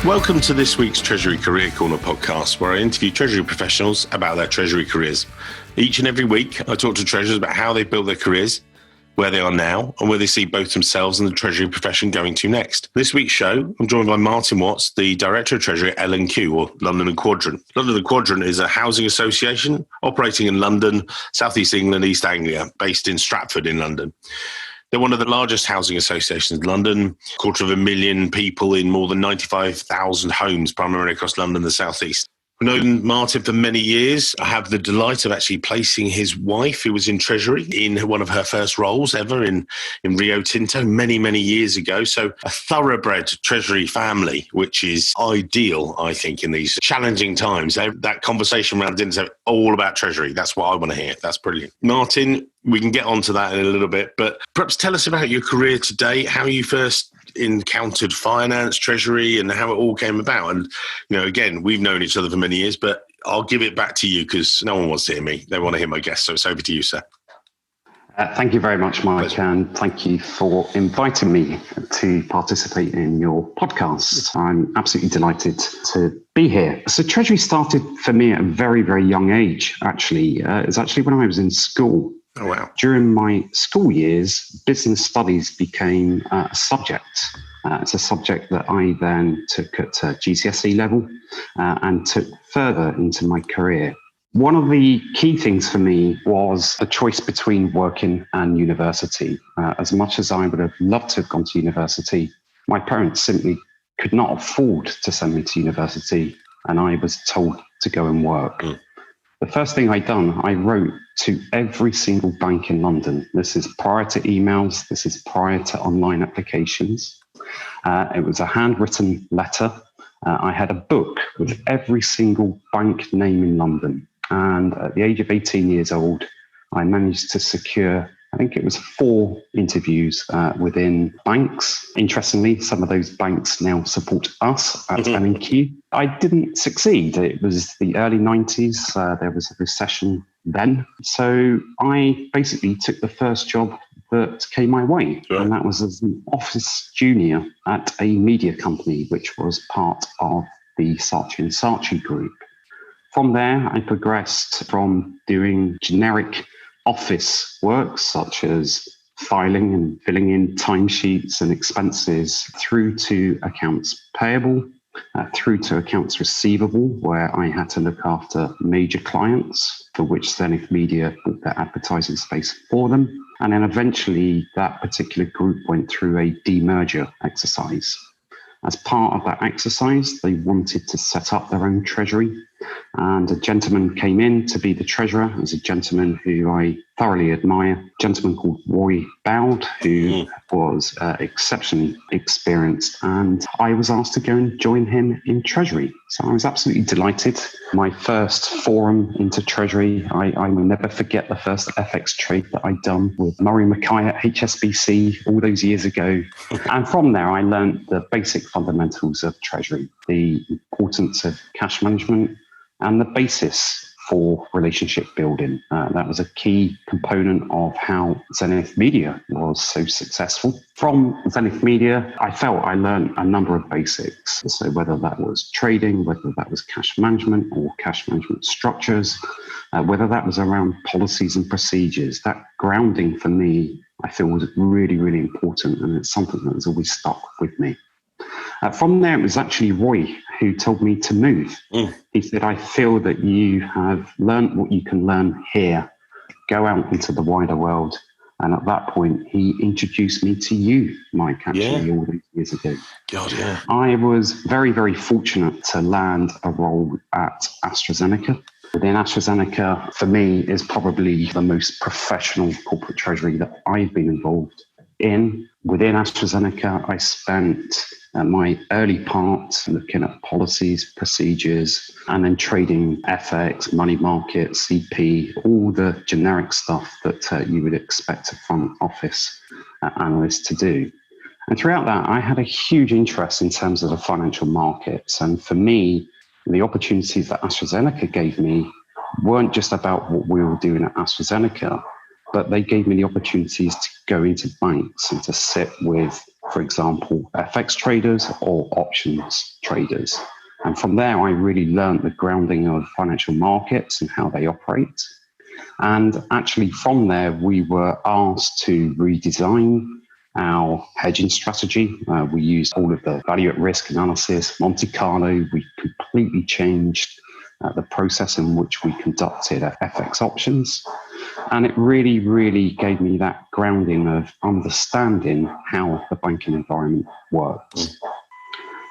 Welcome to this week's Treasury Career Corner podcast, where I interview Treasury professionals about their Treasury careers. Each and every week, I talk to treasurers about how they built their careers, where they are now, and where they see both themselves and the Treasury profession going to next. This week's show, I'm joined by Martin Watts, the Director of Treasury at L&Q, or London and Quadrant. London and Quadrant is a housing association operating in London, South East England, East Anglia, based in Stratford in London. They're one of the largest housing associations in London, 250,000 people in more than 95,000 homes, primarily across London and the South East. I've known Martin for many years. I have the delight of actually placing his wife, who was in Treasury, in one of her first roles ever in Rio Tinto many, many years ago. So a thoroughbred Treasury family, which is ideal, I think, in these challenging times. That conversation around dinner is all about Treasury. That's what I want to hear. That's brilliant. Martin, we can get onto that in a little bit, but perhaps tell us about your career to date, how you first encountered finance, Treasury, and how it all came about. And, you know, again, we've known each other for many years, but I'll give it back to you because no one wants to hear me. They want to hear my guests. So it's over to you, sir. Thank you very much, Mike, and thank you for inviting me to participate in your podcast. I'm absolutely delighted to be here. So Treasury started for me at a very, very young age, actually. It was actually when I was in school. Oh, wow. During my school years, business studies became a subject. It's a subject that I then took at GCSE level and took further into my career. One of the key things for me was the choice between working and university. As much as I would have loved to have gone to university, my parents simply could not afford to send me to university, and I was told to go and work. The first thing I'd done, I wrote to every single bank in London. This is prior to emails. This is prior to online applications. It was a handwritten letter. I had a book with every single bank name in London. And at the age of 18 years old, I managed to secure, I think it was 4 interviews within banks. Interestingly, some of those banks now support us at L&Q. I didn't succeed. It was the early 90s. There was a recession then. So I basically took the first job that came my way. Sure. And that was as an office junior at a media company, which was part of the Saatchi & Saatchi group. From there, I progressed from doing generic office work, such as filing and filling in timesheets and expenses, through to accounts payable, through to accounts receivable, where I had to look after major clients for which Zenith Media bought their advertising space for them. And then eventually that particular group went through a demerger exercise. As part of that exercise, they wanted to set up their own treasury, and a gentleman came in to be the treasurer. It was a gentleman who I thoroughly admire, a gentleman called Roy Bowd, who was exceptionally experienced, and I was asked to go and join him in Treasury. So I was absolutely delighted. My first forum into Treasury, I will never forget the first FX trade that I'd done with Murray Mackay at HSBC all those years ago. And from there, I learned the basic fundamentals of Treasury, the importance of cash management, and the basis for relationship building. That was a key component of how Zenith Media was so successful. From Zenith Media, I felt I learned a number of basics. So whether that was trading, whether that was cash management or cash management structures, whether that was around policies and procedures, that grounding for me, I feel was really, really important. And it's something that has always stuck with me. From there, it was actually Roy who told me to move. He said, I feel that you have learned what you can learn here. Go out into the wider world. And at that point, he introduced me to you, Mike, actually, all these years ago. God, yeah. I was very, very fortunate to land a role at AstraZeneca. Within AstraZeneca, for me, is probably the most professional corporate treasury that I've been involved in. Within AstraZeneca, I spent my early part looking at policies, procedures, and then trading FX, money market, CP, all the generic stuff that you would expect a front office analyst to do. And throughout that, I had a huge interest in terms of the financial markets. And for me, the opportunities that AstraZeneca gave me weren't just about what we were doing at AstraZeneca, but they gave me the opportunities to go into banks and to sit with for example, FX traders or options traders. And from there, I really learned the grounding of financial markets and how they operate. And actually from there, we were asked to redesign our hedging strategy. We used all of the value at risk analysis, Monte Carlo. We completely changed the process in which we conducted FX options. And it really, really gave me that grounding of understanding how the banking environment works.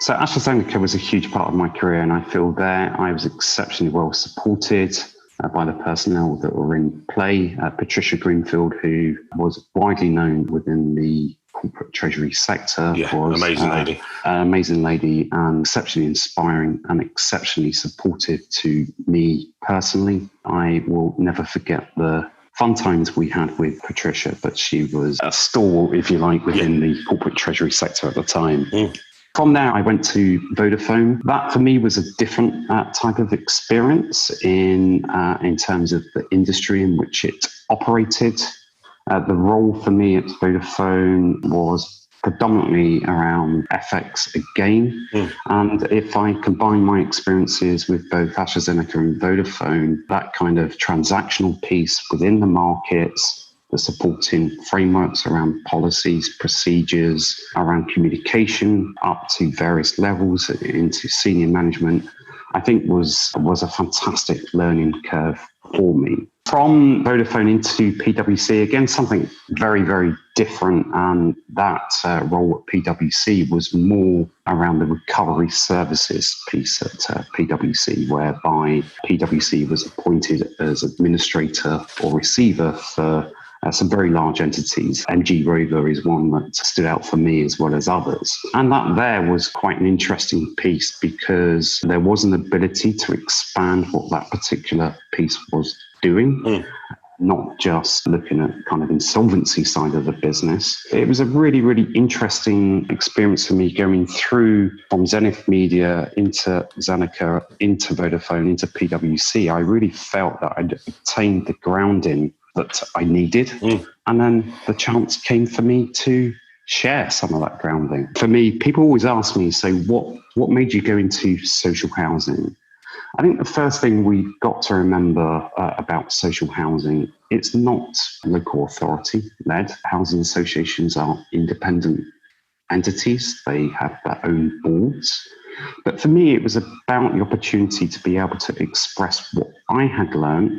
So AstraZeneca was a huge part of my career, and I feel there I was exceptionally well supported by the personnel that were in play. Patricia Greenfield, who was widely known within the corporate treasury sector, was amazing lady. An amazing lady, and exceptionally inspiring and exceptionally supportive to me personally. I will never forget the fun times we had with Patricia, but she was a stalwart, if you like, within the corporate treasury sector at the time. From there, I went to Vodafone. That for me was a different type of experience in terms of the industry in which it operated. The role for me at Vodafone was predominantly around FX again. And if I combine my experiences with both AstraZeneca and Vodafone, that kind of transactional piece within the markets, the supporting frameworks around policies, procedures, around communication up to various levels into senior management, I think was a fantastic learning curve for me. From Vodafone into PwC, again, something very, very different. And that role at PwC was more around the recovery services piece at PwC, whereby PwC was appointed as administrator or receiver for some very large entities. MG Rover is one that stood out for me as well as others. And that there was quite an interesting piece because there was an ability to expand what that particular piece was doing, not just looking at kind of insolvency side of the business. It was a really, really interesting experience for me going through from Zenith Media into Zeneca, into Vodafone, into PwC. I really felt that I'd obtained the grounding that I needed. And then the chance came for me to share some of that grounding. For me, people always ask me, so what made you go into social housing? I think the first thing we've got to remember about social housing, it's not local authority led. Housing associations are independent entities. They have their own boards. But for me, it was about the opportunity to be able to express what I had learned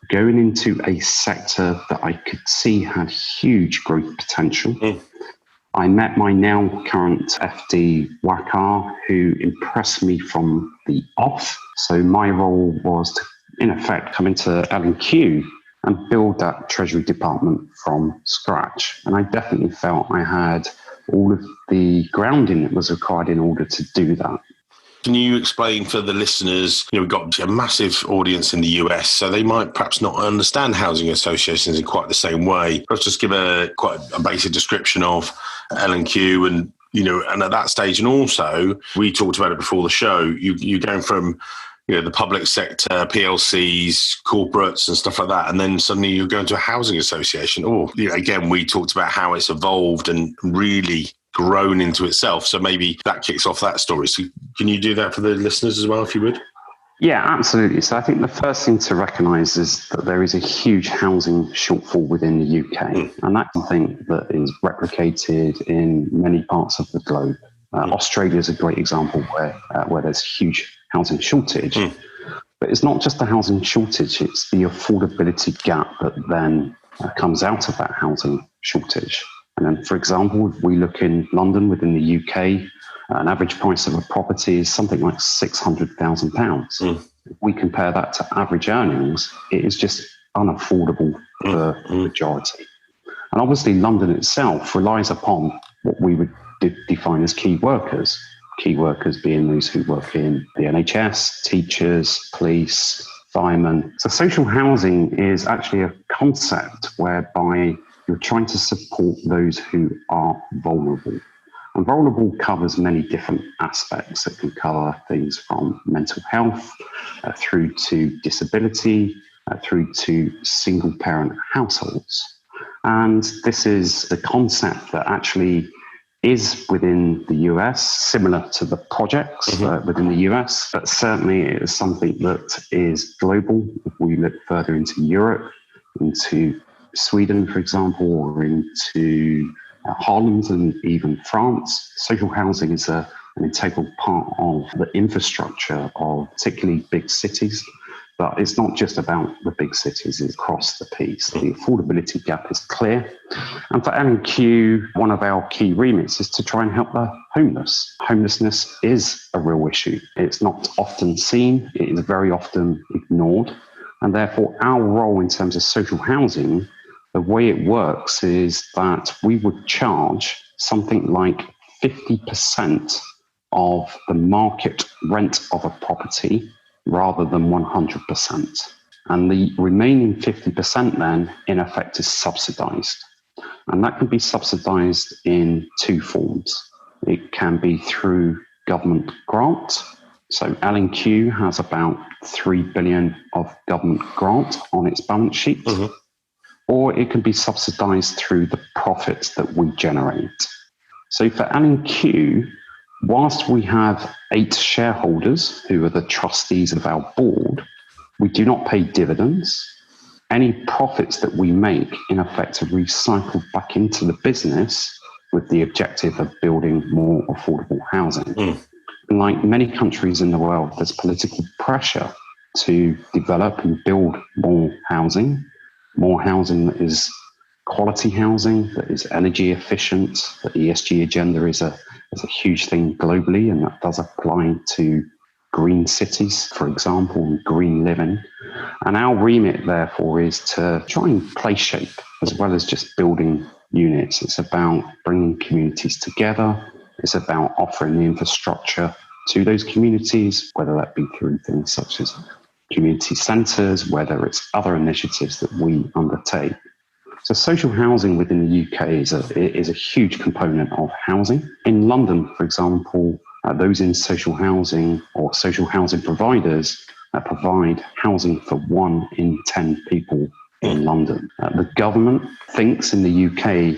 going into a sector that I could see had huge growth potential. I met my now current FD, Wakar, who impressed me from the off. So my role was to, in effect, come into L&Q and build that Treasury department from scratch. And I definitely felt I had all of the grounding that was required in order to do that. Can you explain for the listeners, we've got a massive audience in the US, so they might perhaps not understand housing associations in quite the same way. Let's just give quite a basic description of L&Q and at that stage. And also, we talked about it before the show, you're going from the public sector, PLCs, corporates and stuff like that, and then suddenly you're going to a housing association. Again, we talked about how it's evolved and really grown into itself. So maybe that kicks off that story. So can you do that for the listeners as well, if you would? Yeah, absolutely. So I think the first thing to recognise is that there is a huge housing shortfall within the UK. And that's something that is replicated in many parts of the globe. Australia is a great example where there's huge housing shortage. But it's not just the housing shortage, it's the affordability gap that then comes out of that housing shortage. And then, for example, if we look in London within the UK, an average price of a property is something like £600,000. If we compare that to average earnings, it is just unaffordable for the majority. And obviously, London itself relies upon what we would define as key workers being those who work in the NHS, teachers, police, firemen. So social housing is actually a concept whereby you're trying to support those who are vulnerable. And vulnerable covers many different aspects. It can cover things from mental health, through to disability, through to single parent households. And this is the concept that actually is within the US, similar to the projects within the US, but certainly it is something that is global. If we look further into Europe, into Sweden, for example, or into Holland and even France, social housing is an integral part of the infrastructure of particularly big cities. But it's not just about the big cities, it's across the piece. The affordability gap is clear. And for L&Q, one of our key remits is to try and help the homeless. Homelessness is a real issue. It's not often seen, it is very often ignored. And therefore, our role in terms of social housing, the way it works is that we would charge something like 50% of the market rent of a property rather than 100%. And the remaining 50% then, in effect, is subsidised. And that can be subsidised in two forms. It can be through government grant. So L&Q has about 3 billion of government grant on its balance sheet. Or it can be subsidised through the profits that we generate. So for L&Q, whilst we have 8 shareholders who are the trustees of our board, we do not pay dividends. Any profits that we make, in effect, are recycled back into the business with the objective of building more affordable housing. And like many countries in the world, there's political pressure to develop and build more housing that is quality housing, that is energy efficient. The ESG agenda is a huge thing globally, and that does apply to green cities, for example, and green living. And our remit, therefore, is to try and play shape as well as just building units. It's about bringing communities together. It's about offering the infrastructure to those communities, whether that be through things such as community centres, whether it's other initiatives that we undertake. So social housing within the UK is a huge component of housing. In London, for example, those in social housing or social housing providers provide housing for 1 in 10 people in London. The government thinks in the UK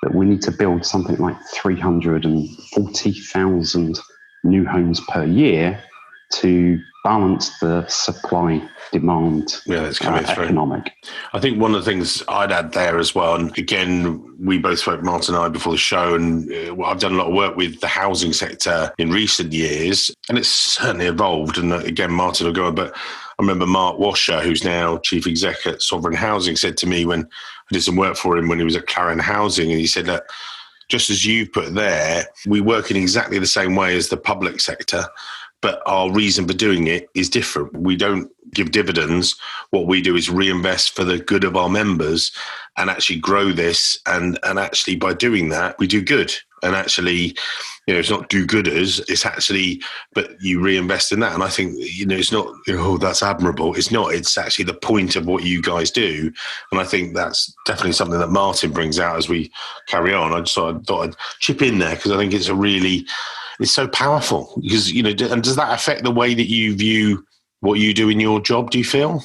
that we need to build something like 340,000 new homes per year to balance the supply-demand economic. I think one of the things I'd add there as well, and again, we both spoke, Martin and I, before the show, and I've done a lot of work with the housing sector in recent years, and it's certainly evolved. And again, Martin will go on, but I remember Mark Washer, who's now Chief Exec at Sovereign Housing, said to me when I did some work for him when he was at Clarion Housing, and he said that just as you've put there, we work in exactly the same way as the public sector, but our reason for doing it is different. We don't give dividends. What we do is reinvest for the good of our members and actually grow this. And actually by doing that, we do good. And actually, it's not do-gooders. It's actually, but you reinvest in that. And I think, it's not, that's admirable. It's not. It's actually the point of what you guys do. And I think that's definitely something that Martin brings out as we carry on. I thought I'd chip in there because I think it's so powerful because, and does that affect the way that you view what you do in your job, do you feel?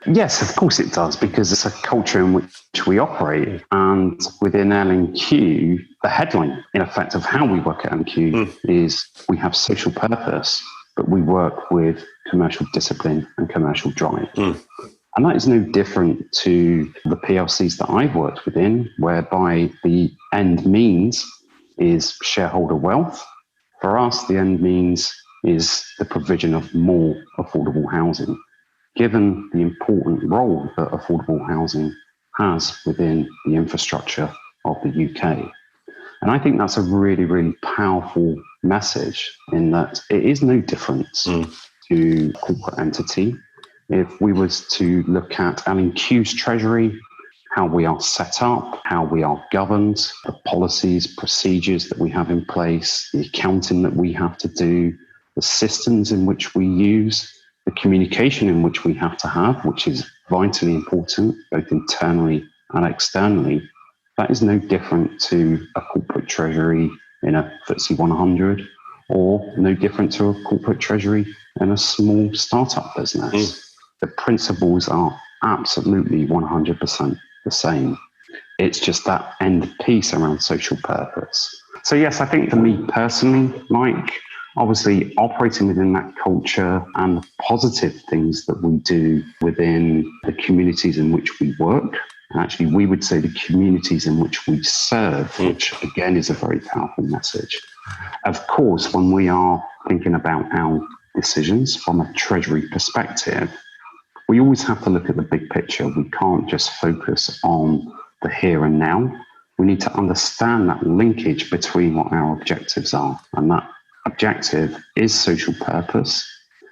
Yes, of course it does, because it's a culture in which we operate. And within L&Q, the headline, in effect, of how we work at L&Q is we have social purpose, but we work with commercial discipline and commercial drive. And that is no different to the PLCs that I've worked within, whereby the end means is shareholder wealth. For us, the end means is the provision of more affordable housing, given the important role that affordable housing has within the infrastructure of the UK. And I think that's a really, really powerful message in that it is no different to corporate entity. If we was to look at L&Q's treasury, how we are set up, how we are governed, the policies, procedures that we have in place, the accounting that we have to do, the systems in which we use, the communication in which we have to have, which is vitally important, both internally and externally, that is no different to a corporate treasury in a FTSE 100 or no different to a corporate treasury in a small startup business. The principles are absolutely 100% the same. It's just that end piece around social purpose. So yes, I think for me personally, Mike, obviously operating within that culture and the positive things that we do within the communities in which we work. And actually, we would say the communities in which we serve, which again is a very powerful message. Of course, when we are thinking about our decisions from a Treasury perspective, we always have to look at the big picture. We can't just focus on the here and now. We need to understand that linkage between what our objectives are. And that objective is social purpose.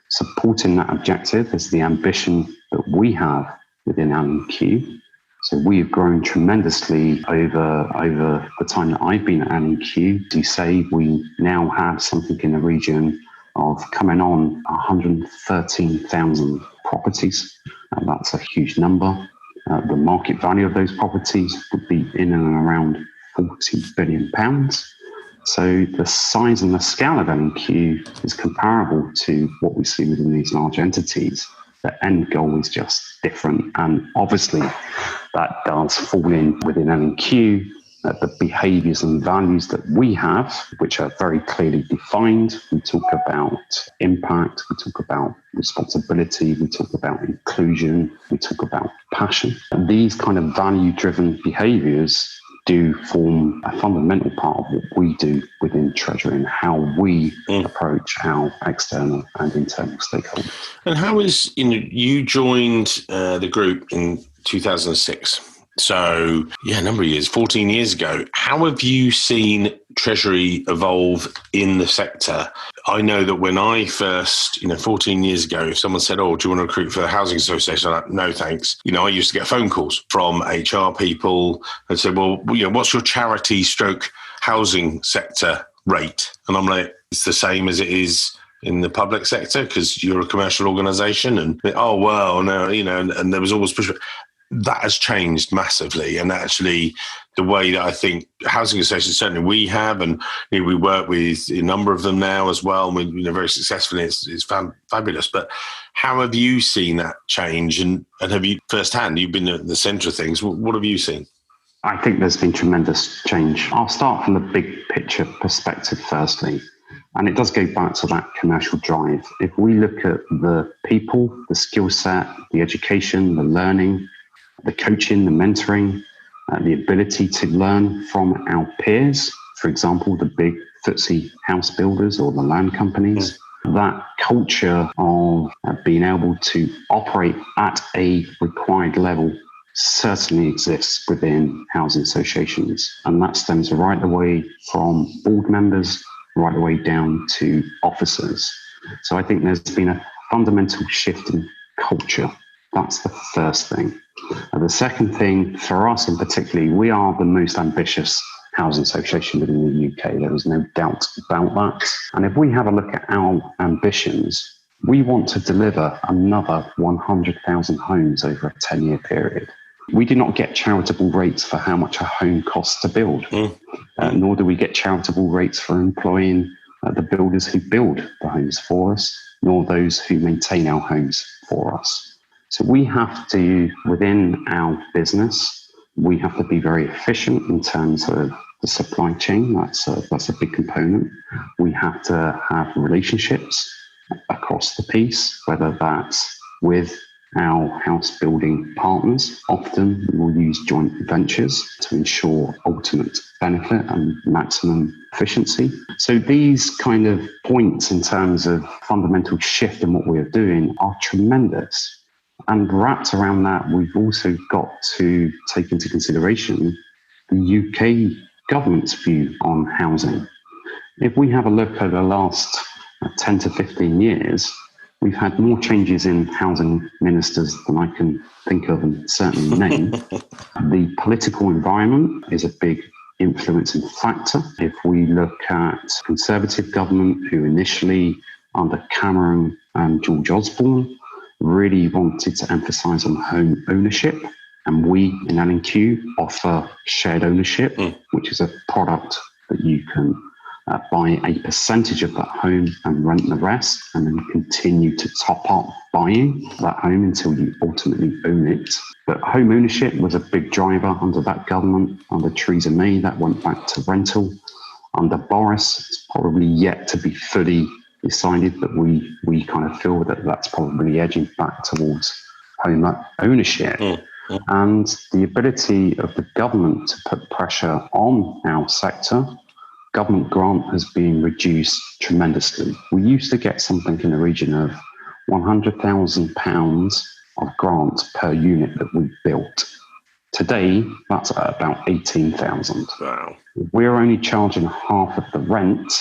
Supporting that objective is the ambition that we have within L&Q. So we have grown tremendously over the time that I've been at L&Q. To say we now have something in the region of coming on 113,000 properties. That's a huge number. The market value of those properties would be in and around £40 billion. So the size and the scale of L&Q is comparable to what we see within these large entities. The end goal is just different. And obviously that does fall in within L&Q, the behaviours and values that we have, which are very clearly defined. We talk about impact, we talk about responsibility, we talk about inclusion, we talk about passion. And these kind of value-driven behaviours do form a fundamental part of what we do within Treasury and how we approach our external and internal stakeholders. And how is, you joined the group in 2006. So, a number of years, 14 years ago. How have you seen Treasury evolve in the sector? I know that when I first, 14 years ago, if someone said, "Oh, do you want to recruit for the Housing Association?" I'm like, "No, thanks." I used to get phone calls from HR people and say, "Well, what's your charity stroke housing sector rate?" And I'm like, "It's the same as it is in the public sector because you're a commercial organisation." And, "Oh, well, no," and there was always pushback. That has changed massively, and actually the way that I think housing associations, certainly we have, and we work with a number of them now as well, and we're very successfully. It's fabulous. But how have you seen that change, and have you firsthand? You've been at the centre of things. What have you seen? I think there's been tremendous change. I'll start from the big picture perspective firstly, and it does go back to that commercial drive. If we look at the people, the skill set, the education, the learning, the coaching, the mentoring, the ability to learn from our peers, for example, the big FTSE house builders or the land companies, that culture of being able to operate at a required level certainly exists within housing associations. And that stems right away from board members, right the way down to officers. So I think there's been a fundamental shift in culture. That's the first thing. The second thing for us in particular, we are the most ambitious housing association within the UK. There is no doubt about that. And if we have a look at our ambitions, we want to deliver another 100,000 homes over a 10-year period. We do not get charitable rates for how much a home costs to build, nor do we get charitable rates for employing the builders who build the homes for us, nor those who maintain our homes for us. So we have to, within our business, we have to be very efficient in terms of the supply chain. That's a big component. We have to have relationships across the piece, whether that's with our house building partners. Often we will use joint ventures to ensure ultimate benefit and maximum efficiency. So these kind of points in terms of fundamental shift in what we're doing are tremendous. And wrapped around that, we've also got to take into consideration the UK government's view on housing. If we have a look over the last 10 to 15 years, we've had more changes in housing ministers than I can think of and certainly name. The political environment is a big influencing factor. If we look at Conservative government, who initially under Cameron and George Osborne really wanted to emphasise on home ownership, and we in L&Q offer shared ownership, which is a product that you can buy a percentage of that home and rent the rest, and then continue to top up buying that home until you ultimately own it. But home ownership was a big driver under that government. Under Theresa May, that went back to rental. Under Boris, it's probably yet to be fully decided, but we kind of feel that that's probably edging back towards home ownership. And the ability of the government to put pressure on our sector, government grant has been reduced tremendously. We used to get something in the region of £100,000 of grant per unit that we built. Today, that's at about 18,000. Wow. If we're only charging half of the rent,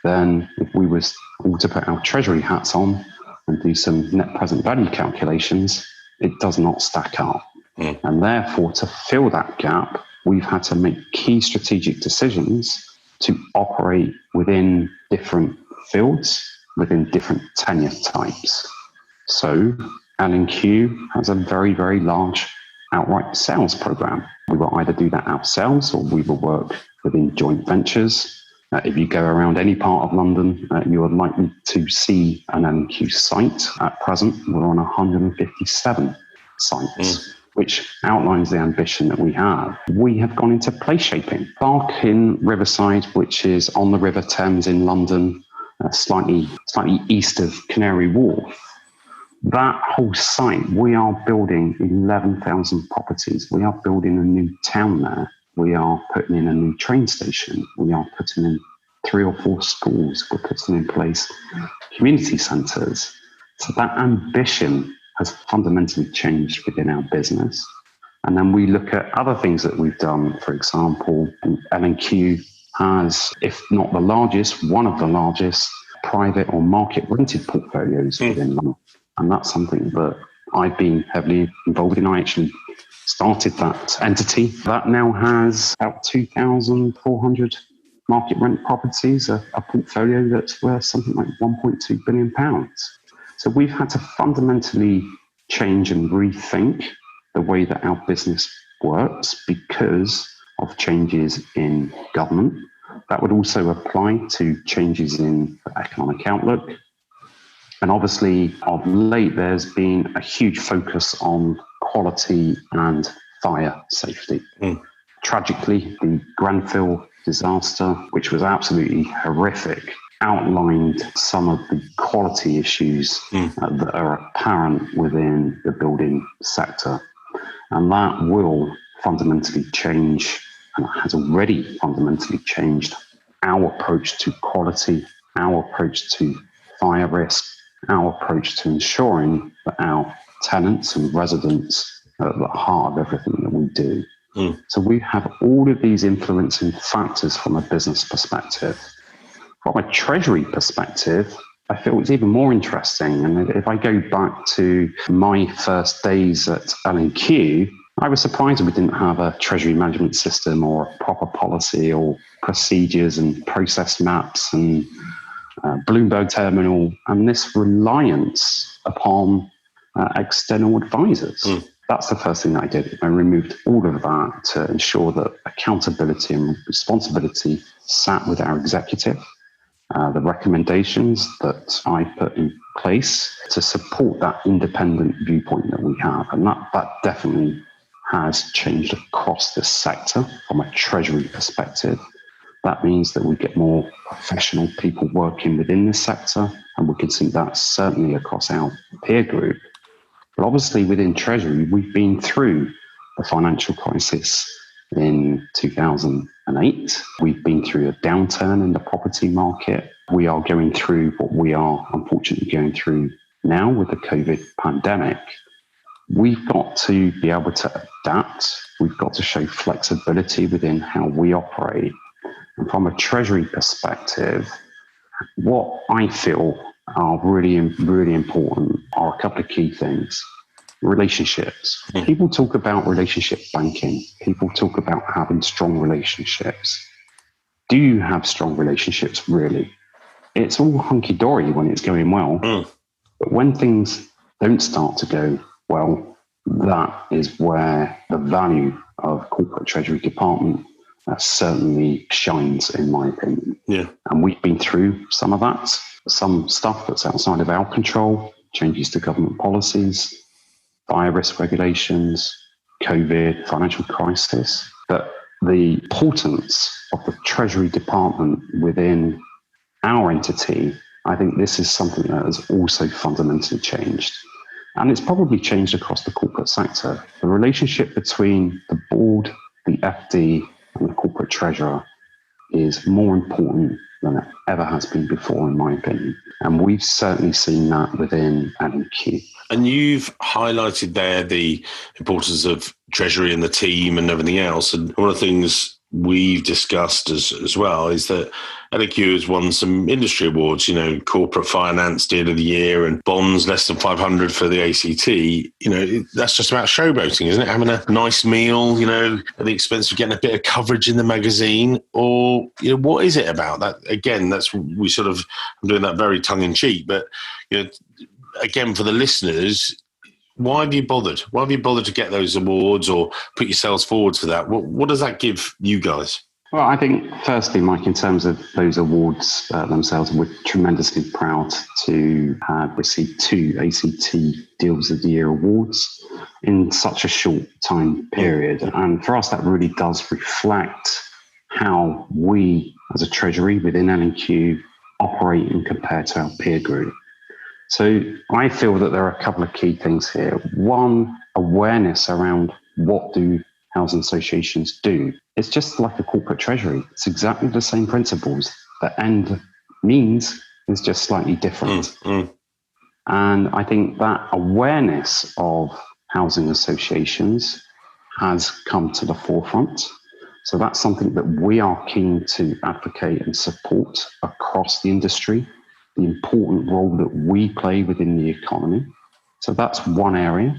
then if we was all to put our treasury hats on and do some net present value calculations, it does not stack up. And therefore, to fill that gap, we've had to make key strategic decisions to operate within different fields, within different tenure types. So L&Q has a very, very large outright sales program. We will either do that ourselves or we will work within joint ventures. If you go around any part of London, you are likely to see an L&Q site. At present, we're on 157 sites, which outlines the ambition that we have. We have gone into place shaping. Bark in Riverside, which is on the River Thames in London, slightly east of Canary Wharf. That whole site, we are building 11,000 properties. We are building a new town there. We are putting in a new train station. We are putting in 3 or 4 schools. We're putting in place community centres. So that ambition has fundamentally changed within our business. And then we look at other things that we've done. For example, L&Q has, if not the largest, one of the largest private or market rented portfolios within London. And that's something that I've been heavily involved in. I actually started that entity. That now has about 2,400 market rent properties, a portfolio that's worth something like £1.2 billion. So we've had to fundamentally change and rethink the way that our business works because of changes in government. That would also apply to changes in the economic outlook. And obviously, of late, there's been a huge focus on quality and fire safety. Tragically, the Grenfell disaster, which was absolutely horrific, outlined some of the quality issues that are apparent within the building sector. And that will fundamentally change, and has already fundamentally changed, our approach to quality, our approach to fire risk, our approach to ensuring that our tenants and residents are at the heart of everything that we do. So we have all of these influencing factors from a business perspective. From a treasury perspective, I feel it's even more interesting. And if I go back to my first days at L&Q, I was surprised we didn't have a treasury management system or a proper policy or procedures and process maps and Bloomberg terminal, and this reliance upon external advisors. That's the first thing that I did. I removed all of that to ensure that accountability and responsibility sat with our executive. The recommendations that I put in place to support that independent viewpoint that we have. And that definitely has changed across this sector from a treasury perspective. That means that we get more professional people working within this sector, and we can see that certainly across our peer group. But obviously within Treasury, we've been through the financial crisis in 2008. We've been through a downturn in the property market. We are going through what we are unfortunately going through now with the COVID pandemic. We've got to be able to adapt. We've got to show flexibility within how we operate. And from a treasury perspective, what I feel are really, really important are a couple of key things. Relationships. People talk about relationship banking. People talk about having strong relationships. Do you have strong relationships, really? It's all hunky-dory when it's going well. But when things don't start to go well, that is where the value of corporate treasury department certainly shines, in my opinion. And we've been through some of that, some stuff that's outside of our control, changes to government policies, fire risk regulations, COVID, financial crisis. But the importance of the Treasury department within our entity, I think this is something that has also fundamentally changed. And it's probably changed across the corporate sector. The relationship between the board, the FD, and the corporate treasurer is more important than it ever has been before, in my opinion. And we've certainly seen that within L&Q. And you've highlighted there the importance of Treasury and the team and everything else. And one of the things we've discussed as well is that L&Q has won some industry awards, corporate finance deal of the year and bonds less than 500 for the ACT. That's just about showboating, isn't it? Having a nice meal, at the expense of getting a bit of coverage in the magazine, or, what is it about that? Again, I'm doing that very tongue in cheek, but, again, for the listeners, why have you bothered? Why have you bothered to get those awards or put yourselves forward for that? What does that give you guys? Well, I think firstly, Mike, in terms of those awards themselves, we're tremendously proud to have received 2 ACT Deals of the Year awards in such a short time period. And for us, that really does reflect how we as a Treasury within L&Q operate and compare to our peer group. So I feel that there are a couple of key things here. One, awareness around what do housing associations do. It's just like a corporate treasury. It's exactly the same principles. The end means is just slightly different. And I think that awareness of housing associations has come to the forefront. So that's something that we are keen to advocate and support across the industry. The important role that we play within the economy. So that's one area.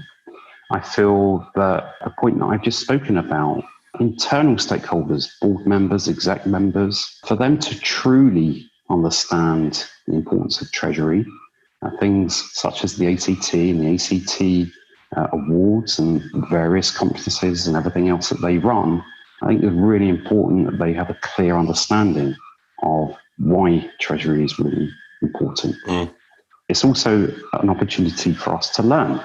I feel that the point that I've just spoken about, internal stakeholders, board members, exec members, for them to truly understand the importance of Treasury, things such as the ACT and the ACT awards and various conferences and everything else that they run, I think it's really important that they have a clear understanding of why Treasury is really important. It's also an opportunity for us to learn.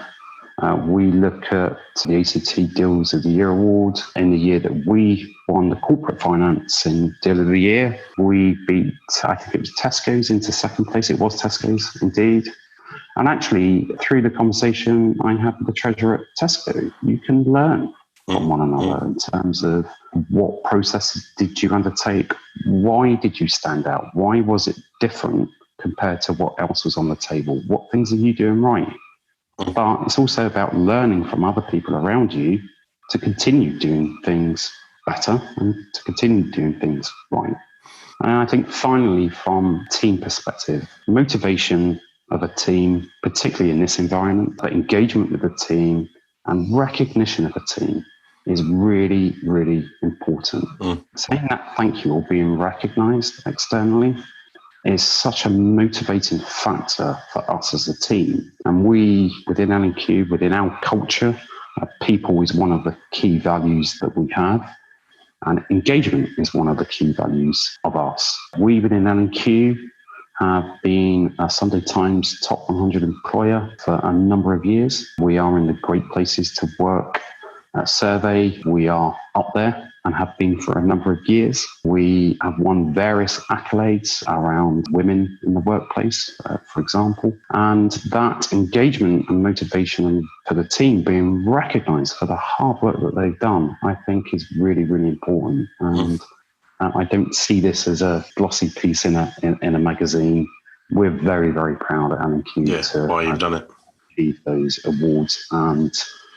We look at the ACT Deals of the Year award in the year that we won the corporate finance in Deal of the Year. We beat, I think it was Tesco's into second place. It was Tesco's indeed. And actually, through the conversation I had with the treasurer at Tesco, you can learn from one another in terms of what processes did you undertake? Why did you stand out? Why was it different compared to what else was on the table? What things are you doing right? But it's also about learning from other people around you to continue doing things better and to continue doing things right. And I think finally, from team perspective, motivation of a team, particularly in this environment, the engagement with the team and recognition of a team is really, really important. Saying that thank you or being recognized externally is such a motivating factor for us as a team. And we, within L&Q, within our culture, people is one of the key values that we have. And engagement is one of the key values of us. We, within L&Q, have been a Sunday Times top 100 employer for a number of years. We are in the Great Places to Work survey. We are up there and have been for a number of years. We have won various accolades around women in the workplace, for example. And that engagement and motivation for the team being recognised for the hard work that they've done, I think is really, really important. And I don't see this as a glossy piece in a magazine. We're very, very proud at L&Q to why you've done it. Achieve those awards, and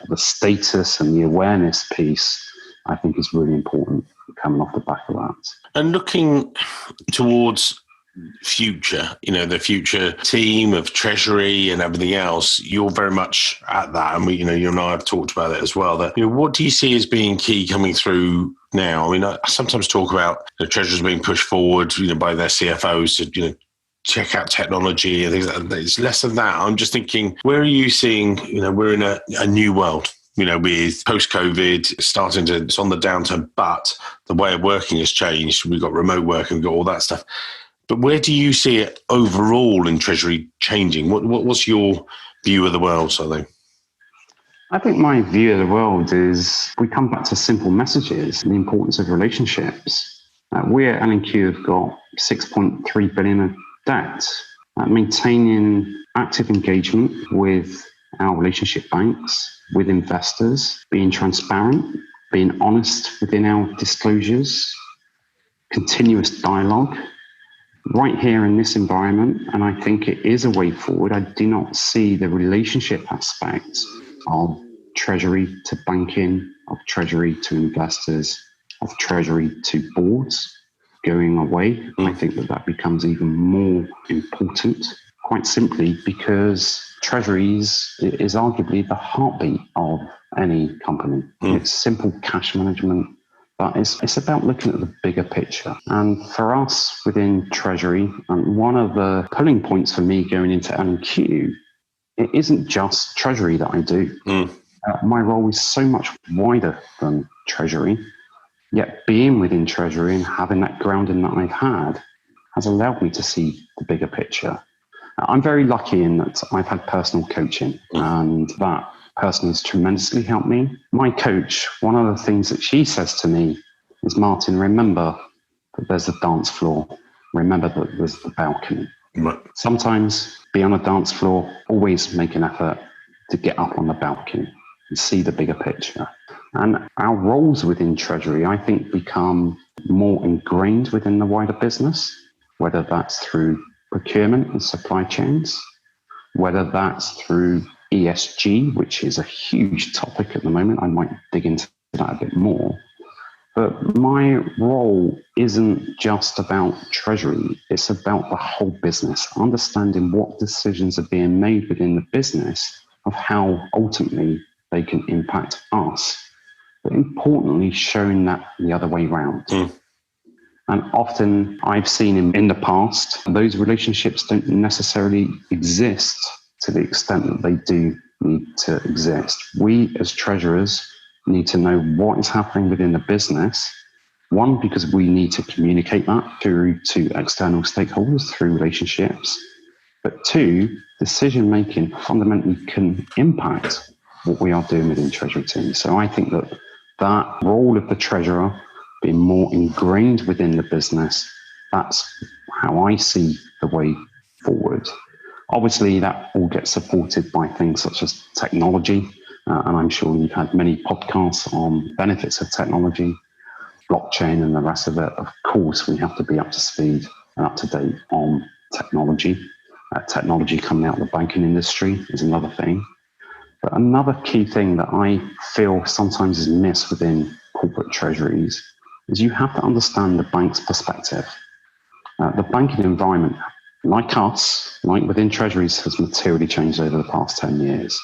the status and the awareness piece, I think, is really important coming off the back of that. And looking towards future, the future team of Treasury and everything else, you're very much at that. And you and I have talked about it as well. That what do you see as being key coming through now? I mean, I sometimes talk about the Treasury's being pushed forward, by their CFOs to, check out technology and things like that. It's less of that. I'm just thinking, where are you seeing, we're in a new world, with post-COVID it's on the downturn, but the way of working has changed. We've got remote work and we've got all that stuff. But where do you see it overall in Treasury changing? What's your view of the world, Sally? I think my view of the world is we come back to simple messages and the importance of relationships. We at L&Q have got 6.3 billion of debt. Maintaining active engagement with our relationship banks, with investors, being transparent, being honest within our disclosures, continuous dialogue, right here in this environment, and I think it is a way forward. I do not see the relationship aspect of treasury to banking, of treasury to investors, of treasury to boards going away. I think that becomes even more important, quite simply because treasuries is arguably the heartbeat of any company. It's simple cash management, but it's about looking at the bigger picture. And for us within Treasury, one of the pulling points for me going into L&Q, it isn't just Treasury that I do. My role is so much wider than Treasury, yet being within Treasury and having that grounding that I've had has allowed me to see the bigger picture. I'm very lucky in that I've had personal coaching, and that person has tremendously helped me. My coach, one of the things that she says to me is, Martin, remember that there's a dance floor. Remember that there's the balcony. Right. Sometimes be on a dance floor, always make an effort to get up on the balcony and see the bigger picture. And our roles within Treasury, I think, become more ingrained within the wider business, whether that's through procurement and supply chains, whether that's through ESG, which is a huge topic at the moment. I might dig into that a bit more. But my role isn't just about Treasury. It's about the whole business, understanding what decisions are being made within the business of how ultimately they can impact us. But importantly, showing that the other way around. And often I've seen in the past, those relationships don't necessarily exist to the extent that they do need to exist. We as treasurers need to know what is happening within the business. One, because we need to communicate that through to external stakeholders through relationships. But two, decision making fundamentally can impact what we are doing within treasury teams. So I think that that role of the treasurer being more ingrained within the business, that's how I see the way forward. Obviously, that all gets supported by things such as technology, and I'm sure you've had many podcasts on benefits of technology, blockchain and the rest of it. Of course, we have to be up to speed and up to date on technology. Technology coming out of the banking industry is another thing. But another key thing that I feel sometimes is missed within corporate treasuries is you have to understand the bank's perspective. The banking environment, like us, like within treasuries, has materially changed over the past 10 years.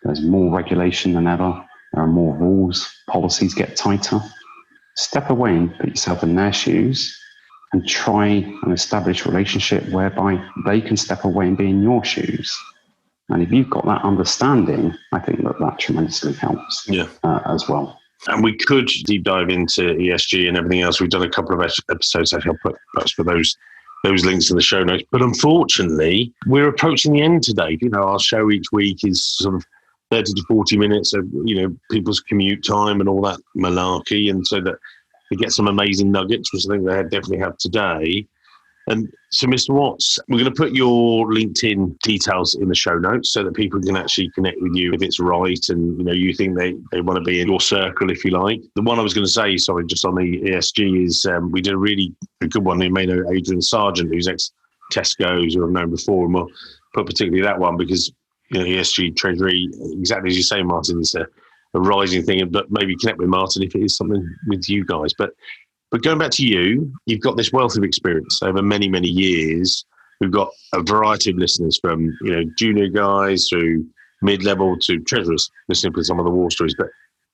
There's more regulation than ever. There are more rules. Policies get tighter. Step away and put yourself in their shoes and try and establish a relationship whereby they can step away and be in your shoes. And if you've got that understanding, I think that tremendously helps as well. And we could deep dive into ESG and everything else. We've done a couple of episodes. I'll put for those links in the show notes. But unfortunately, we're approaching the end today. You know, our show each week is sort of 30 to 40 minutes of, people's commute time and all that malarkey. And so that we get some amazing nuggets, which I think they definitely have today. And so, Mr. Watts, we're going to put your LinkedIn details in the show notes so that people can actually connect with you if it's right and, you think they want to be in your circle, if you like. The one I was going to say, just on the ESG is we did a good one. You may know Adrian Sargent, who's ex-Tesco's, who I've known before, and we'll put particularly that one because, ESG Treasury, exactly as you say, Martin, is a rising thing, but maybe connect with Martin if it is something with you guys. But going back to you, you've got this wealth of experience over many, many years. We've got a variety of listeners from, junior guys through mid-level to treasurers listening to some of the war stories. But,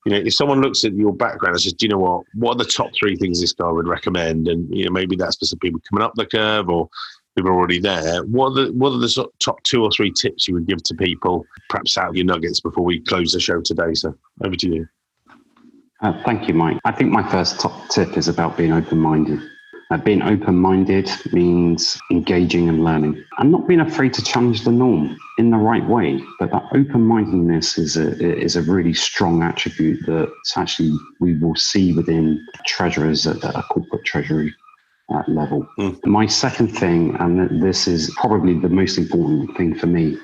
if someone looks at your background and says, do you know what are the top three things this guy would recommend? And, maybe that's for some people coming up the curve or people are already there. What are the top 2 or 3 tips you would give to people, perhaps out of your nuggets before we close the show today? So over to you. Thank you, Mike. I think my first top tip is about being open-minded. Being open-minded means engaging and learning and not being afraid to challenge the norm in the right way. But that open-mindedness is a really strong attribute that actually we will see within treasurers at a corporate treasury level. My second thing, and this is probably the most important thing for me,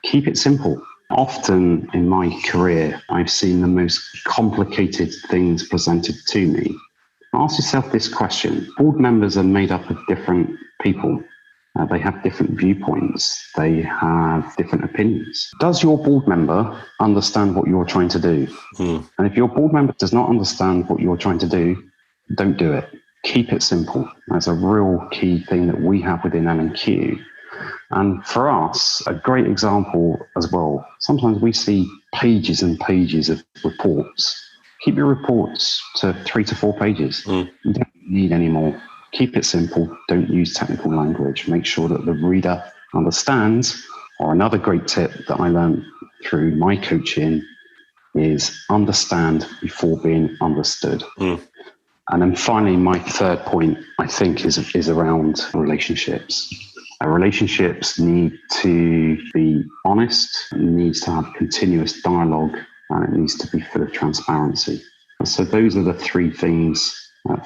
keep it simple. Often in my career, I've seen the most complicated things presented to me. Ask yourself this question. Board members are made up of different people. They have different viewpoints. They have different opinions. Does your board member understand what you're trying to do? And if your board member does not understand what you're trying to do, don't do it. Keep it simple. That's a real key thing that we have within L&Q. And for us, a great example as well, sometimes we see pages and pages of reports. Keep your reports to 3 to 4 pages. You don't need any more. Keep it simple. Don't use technical language. Make sure that the reader understands. Or another great tip that I learned through my coaching is understand before being understood. And then finally, my third point, I think, is around relationships. Relationships need to be honest, it needs to have continuous dialogue, and it needs to be full of transparency. So those are the 3 things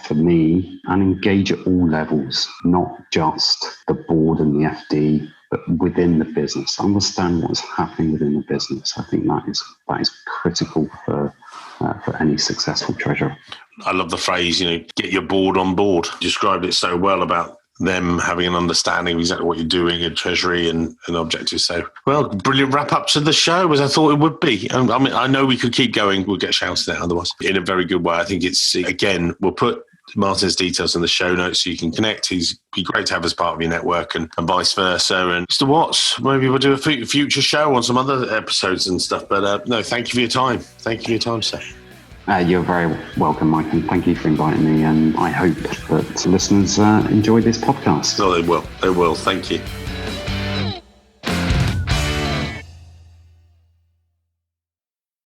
for me, and engage at all levels, not just the board and the FD, but within the business. Understand what's happening within the business. I think that is critical for any successful treasurer. I love the phrase, get your board on board. You described it so well about them having an understanding of exactly what you're doing in Treasury and objectives. So, well, brilliant wrap up to the show, as I thought it would be. I mean, I know we could keep going. We'll get shouted at otherwise in a very good way. I think it's, again, we'll put Martin's details in the show notes so you can connect. He's be great to have as part of your network and vice versa. And Mr. Watts, maybe we'll do a future show on some other episodes and stuff. But no, thank you for your time. Thank you for your time, sir. You're very welcome, Mike, and thank you for inviting me. And I hope that listeners enjoy this podcast. No, they will. They will. Thank you.